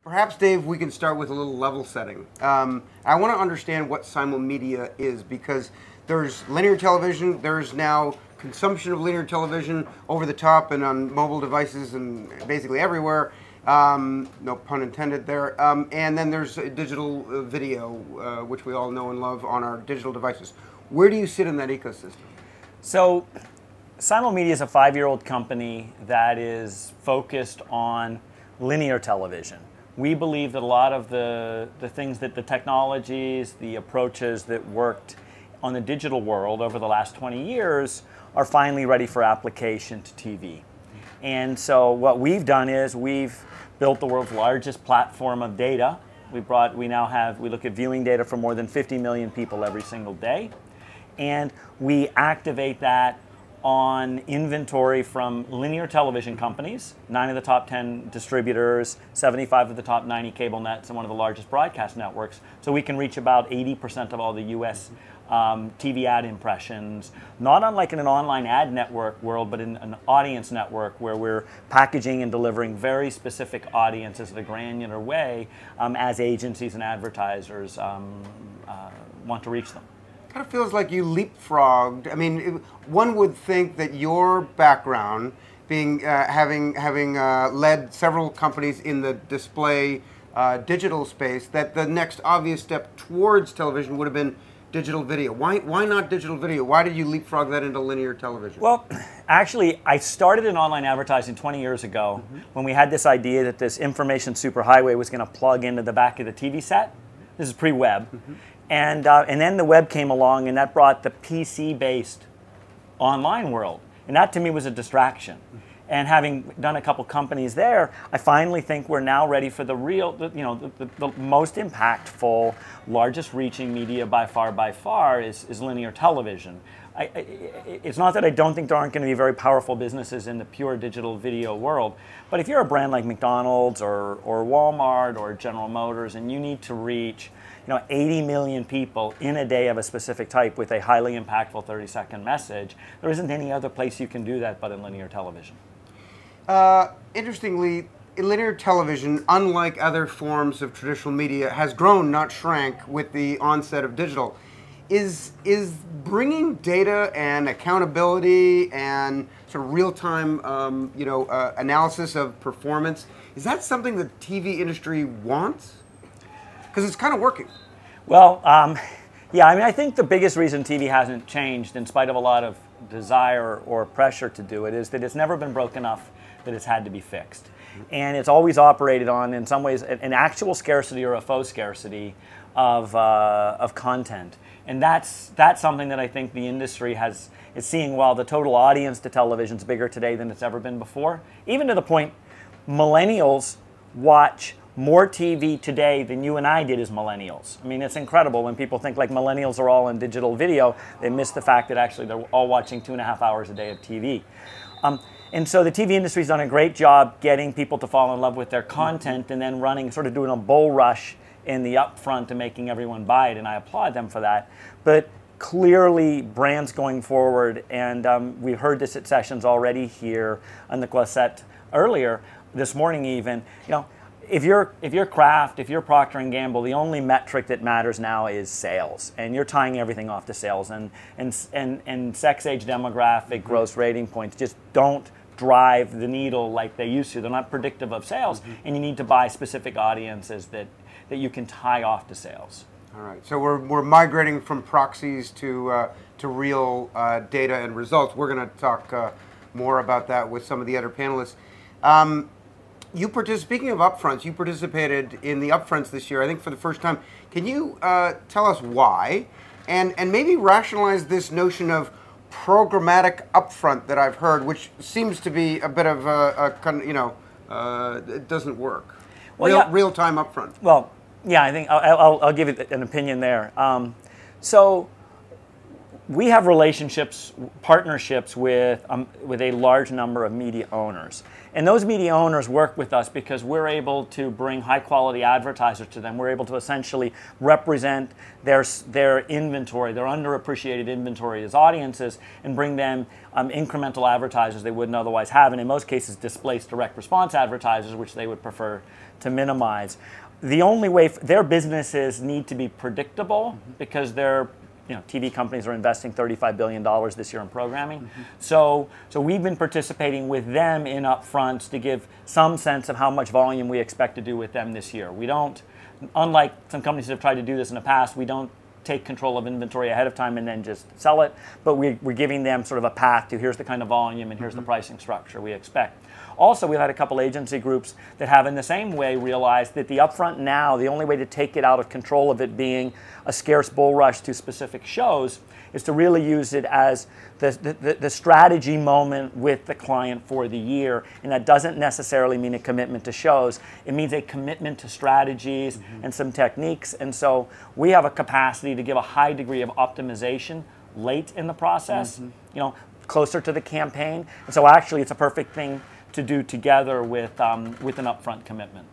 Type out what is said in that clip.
Perhaps, Dave, we can start with a little level setting. I want to understand what Simulmedia is, because there's linear television, there's now consumption of linear television over the top and on mobile devices and basically everywhere. No pun intended there. And then there's digital video, which we all know and love on our digital devices. Where do you sit in that ecosystem? So, Simulmedia is a 5-year-old company that is focused on linear television. We believe that a lot of the things that the technologies, the approaches that worked on the digital world over the last 20 years are finally ready for application to TV. And so what we've done is we've built the world's largest platform of data. We look at viewing data from more than 50 million people every single day. And we activate that on inventory from linear television companies, 9 of the top 10 distributors, 75 of the top 90 cable nets, and one of the largest broadcast networks. So we can reach about 80% of all the US TV ad impressions, not unlike in an online ad network world, but in an audience network where we're packaging and delivering very specific audiences in a granular way as agencies and advertisers want to reach them. Kind of feels like you leapfrogged. I mean, one would think that your background, being having led several companies in the display digital space, that the next obvious step towards television would have been digital video. Why not digital video? Why did you leapfrog that into linear television? Well, actually, I started in online advertising 20 years ago when we had this idea that this information superhighway was going to plug into the back of the TV set. This is pre-web. And then the web came along, and that brought the PC-based online world. And that, to me, was a distraction. And having done a couple companies there, I finally think we're now ready for the real, the most impactful, largest reaching media by far is linear television. It's not that I don't think there aren't going to be very powerful businesses in the pure digital video world, but if you're a brand like McDonald's or Walmart or General Motors and you need to reach 80 million people in a day of a specific type with a highly impactful 30-second message, there isn't any other place you can do that but in linear television. Interestingly, linear television, unlike other forms of traditional media, has grown, not shrank, with the onset of digital. Is bringing data and accountability and sort of real-time, analysis of performance, is that something the TV industry wants? Because it's kind of working. Well, yeah, I mean, I think the biggest reason TV hasn't changed, in spite of a lot of desire or pressure to do it, is that it's never been broke enough that it's had to be fixed. And it's always operated on, in some ways, an actual scarcity or a faux scarcity of content. And that's something that I think the industry is seeing. While the total audience to television is bigger today than it's ever been before, even to the point millennials watch more TV today than you and I did as millennials. I mean, it's incredible when people think like millennials are all in digital video. They miss the fact that actually they're all watching 2.5 hours a day of TV. And so the TV industry's done a great job getting people to fall in love with their content and then sort of doing a bull rush in the upfront and making everyone buy it, and I applaud them for that. But clearly, brands going forward, and we heard this at sessions already here on the Quasset earlier, this morning even, if you're Kraft, if you're Procter & Gamble, the only metric that matters now is sales, and you're tying everything off to sales, and sex, age, demographic, gross rating points just don't drive the needle like they used to. They're not predictive of sales, and you need to buy specific audiences that you can tie off to sales. All right, so we're migrating from proxies to real data and results. We're going to talk more about that with some of the other panelists. Speaking of Upfronts, you participated in the Upfronts this year, I think for the first time. Can you tell us why, and maybe rationalize this notion of programmatic upfront that I've heard, which seems to be a bit of it doesn't work. Well, real-time upfront. Well, yeah, I think I'll give you an opinion there. So we have partnerships with a large number of media owners. And those media owners work with us because we're able to bring high-quality advertisers to them. We're able to essentially represent their inventory, their underappreciated inventory as audiences, and bring them incremental advertisers they wouldn't otherwise have, and in most cases displace direct response advertisers, which they would prefer to minimize. The only way their businesses need to be predictable because they're, TV companies are investing $35 billion this year in programming. So we've been participating with them in upfronts to give some sense of how much volume we expect to do with them this year. We don't, unlike some companies that have tried to do this in the past, we don't take control of inventory ahead of time and then just sell it, but we're giving them sort of a path to here's the kind of volume and here's the pricing structure we expect. Also, we've had a couple agency groups that have in the same way realized that the upfront now, the only way to take it out of control of it being a scarce bull rush to specific shows is to really use it as the strategy moment with the client for the year. And that doesn't necessarily mean a commitment to shows. It means a commitment to strategies and some techniques. And so we have a capacity to give a high degree of optimization late in the process, closer to the campaign. And so actually it's a perfect thing to do together with an upfront commitment.